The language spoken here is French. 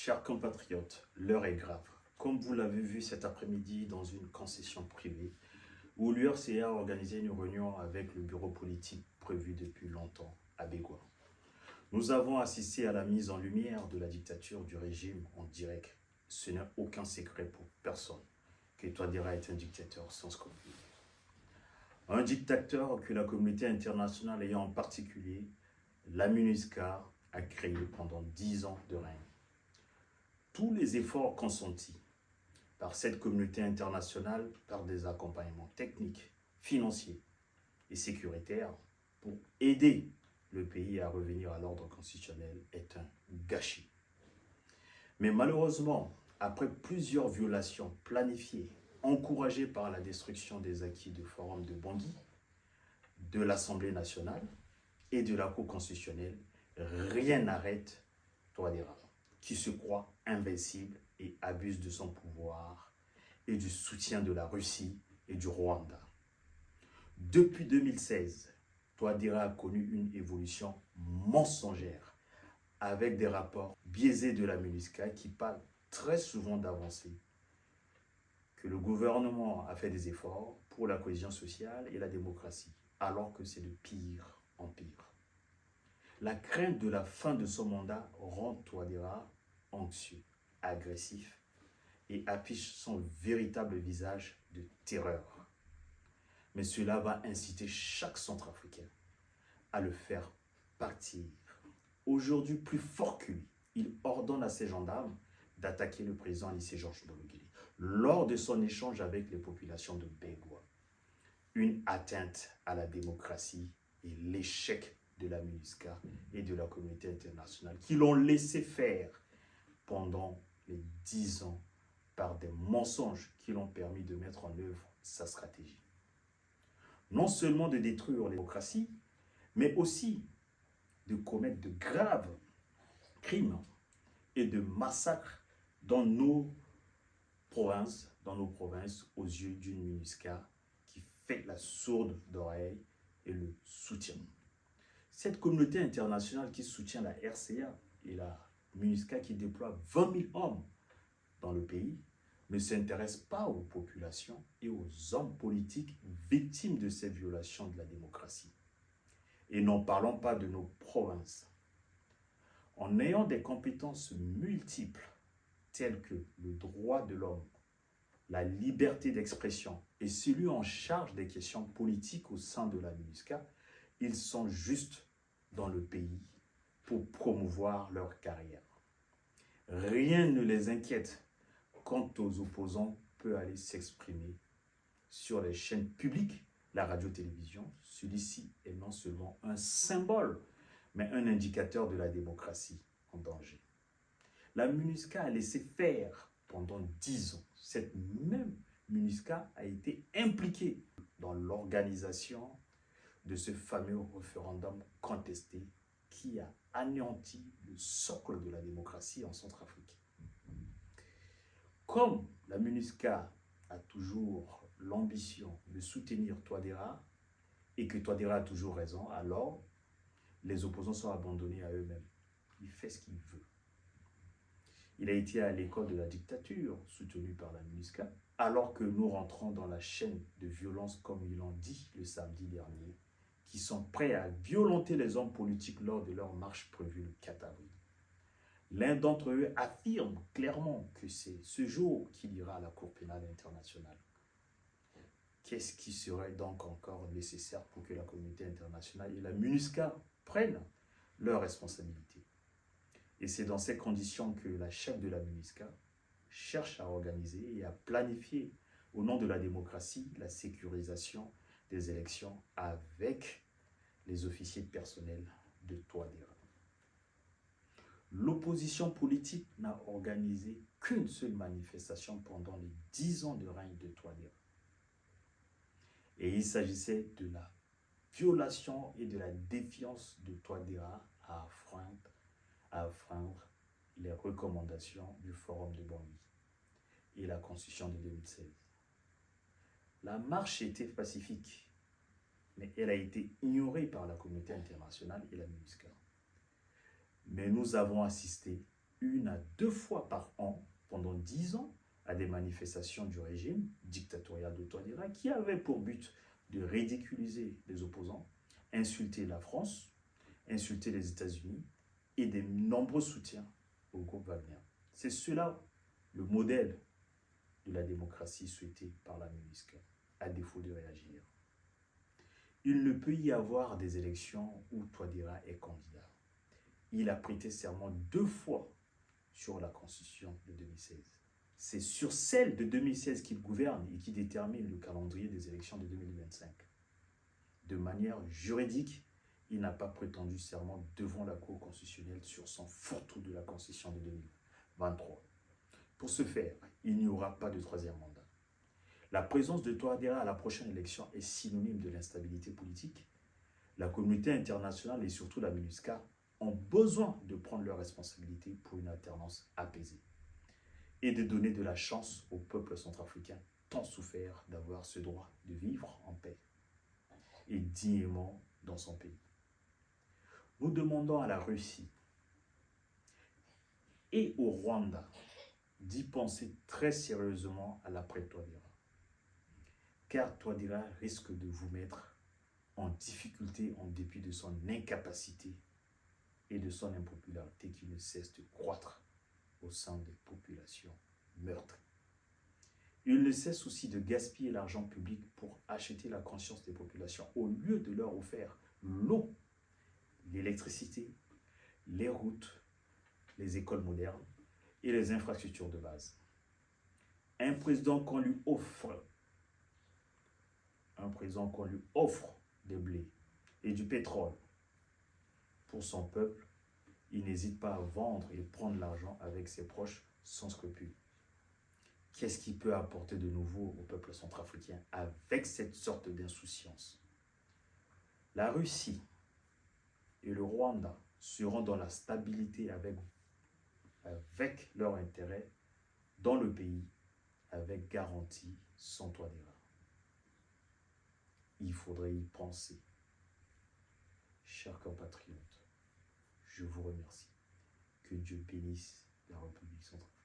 Chers compatriotes, l'heure est grave. Comme vous l'avez vu cet après-midi dans une concession privée, où l'URCA a organisé une réunion avec le bureau politique prévu depuis longtemps à Bégoua. Nous avons assisté à la mise en lumière de la dictature du régime en direct. Ce n'est aucun secret pour personne que Touadéra est un dictateur sans scrupule. Un dictateur que la communauté internationale et en particulier la MINUSCA a créé pendant 10 ans de règne. Tous les efforts consentis par cette communauté internationale par des accompagnements techniques, financiers et sécuritaires pour aider le pays à revenir à l'ordre constitutionnel est un gâchis. Mais malheureusement, après plusieurs violations planifiées, encouragées par la destruction des acquis du Forum de Bangui, de l'Assemblée nationale et de la Cour constitutionnelle, rien n'arrête Touadéra, qui se croit invincible et abuse de son pouvoir et du soutien de la Russie et du Rwanda. Depuis 2016, Touadéra a connu une évolution mensongère avec des rapports biaisés de la MINUSCA qui parlent très souvent d'avancées, que le gouvernement a fait des efforts pour la cohésion sociale et la démocratie, alors que c'est de pire en pire. La crainte de la fin de son mandat rend Touadéra anxieux, agressif et affiche son véritable visage de terreur. Mais cela va inciter chaque Centrafricain à le faire partir. Aujourd'hui, plus fort que lui, il ordonne à ses gendarmes d'attaquer le président lycée Georges Bologili lors de son échange avec les populations de Bégoua. Une atteinte à la démocratie et l'échec de la MINUSCA et de la communauté internationale qui l'ont laissé faire pendant les 10 ans par des mensonges qui l'ont permis de mettre en œuvre sa stratégie. Non seulement de détruire la démocratie, mais aussi de commettre de graves crimes et de massacres dans nos provinces aux yeux d'une MINUSCA qui fait la sourde d'oreille et le soutient. Cette communauté internationale qui soutient la RCA et la MINUSCA qui déploie 20 000 hommes dans le pays ne s'intéresse pas aux populations et aux hommes politiques victimes de ces violations de la démocratie. Et n'en parlons pas de nos provinces. En ayant des compétences multiples telles que le droit de l'homme, la liberté d'expression et celui en charge des questions politiques au sein de la MINUSCA, ils sont juste dans le pays pour promouvoir leur carrière. Rien ne les inquiète quant aux opposants peut aller s'exprimer sur les chaînes publiques, la radio-télévision. Celui-ci est non seulement un symbole, mais un indicateur de la démocratie en danger. La MINUSCA a laissé faire pendant 10 ans. Cette même MINUSCA a été impliquée dans l'organisation de ce fameux référendum contesté qui a anéanti le socle de la démocratie en Centrafrique. Comme la MINUSCA a toujours l'ambition de soutenir Touadéra et que Touadéra a toujours raison, alors les opposants sont abandonnés à eux-mêmes. Il fait ce qu'il veut. Il a été à l'école de la dictature, soutenu par la MINUSCA, alors que nous rentrons dans la chaîne de violence, comme ils l'ont dit le samedi dernier, qui sont prêts à violenter les hommes politiques lors de leur marche prévue le 4 avril. L'un d'entre eux affirme clairement que c'est ce jour qu'il ira à la Cour pénale internationale. Qu'est-ce qui serait donc encore nécessaire pour que la communauté internationale et la MINUSCA prennent leurs responsabilités? Et c'est dans ces conditions que la chef de la MINUSCA cherche à organiser et à planifier, au nom de la démocratie, la sécurisation des élections avec les officiers personnels de Touadéra. L'opposition politique n'a organisé qu'une seule manifestation pendant les 10 ans de règne de Touadéra. Et il s'agissait de la violation et de la défiance de Touadéra à enfreindre les recommandations du Forum de Bangui et la Constitution de 2016. La marche était pacifique, mais elle a été ignorée par la communauté internationale et la MINUSCA. Mais nous avons assisté 1 à 2 fois par an, pendant 10 ans, à des manifestations du régime dictatorial de Touadéra qui avait pour but de ridiculiser les opposants, insulter la France, insulter les États-Unis et de nombreux soutiens au groupe Wagner. C'est cela le modèle de la démocratie souhaitée par la MINUSCA, à défaut de réagir. Il ne peut y avoir des élections où Touadéra est candidat. Il a prêté serment 2 fois sur la Constitution de 2016. C'est sur celle de 2016 qu'il gouverne et qui détermine le calendrier des élections de 2025. De manière juridique, il n'a pas prétendu serment devant la Cour constitutionnelle sur son fourre-tout de la Constitution de 2023. Pour ce faire, il n'y aura pas de 3e mandat. La présence de Touadéra à la prochaine élection est synonyme de l'instabilité politique. La communauté internationale et surtout la MINUSCA ont besoin de prendre leurs responsabilités pour une alternance apaisée et de donner de la chance au peuple centrafricain tant souffert d'avoir ce droit de vivre en paix et dignement dans son pays. Nous demandons à la Russie et au Rwanda d'y penser très sérieusement à l'après Touadéra, car Touadéra risque de vous mettre en difficulté en dépit de son incapacité et de son impopularité qui ne cesse de croître au sein des populations meurtries. Il ne cesse aussi de gaspiller l'argent public pour acheter la conscience des populations au lieu de leur offrir l'eau, l'électricité, les routes, les écoles modernes et les infrastructures de base. Un président qu'on lui offre des blés et du pétrole pour son peuple, il n'hésite pas à vendre et prendre l'argent avec ses proches sans scrupule. Qu'est-ce qu'il peut apporter de nouveau au peuple centrafricain avec cette sorte d'insouciance? La Russie et le Rwanda seront dans la stabilité avec leur intérêt dans le pays, avec garantie sans Touadéra. Il faudrait y penser. Chers compatriotes, je vous remercie. Que Dieu bénisse la République centrafricaine.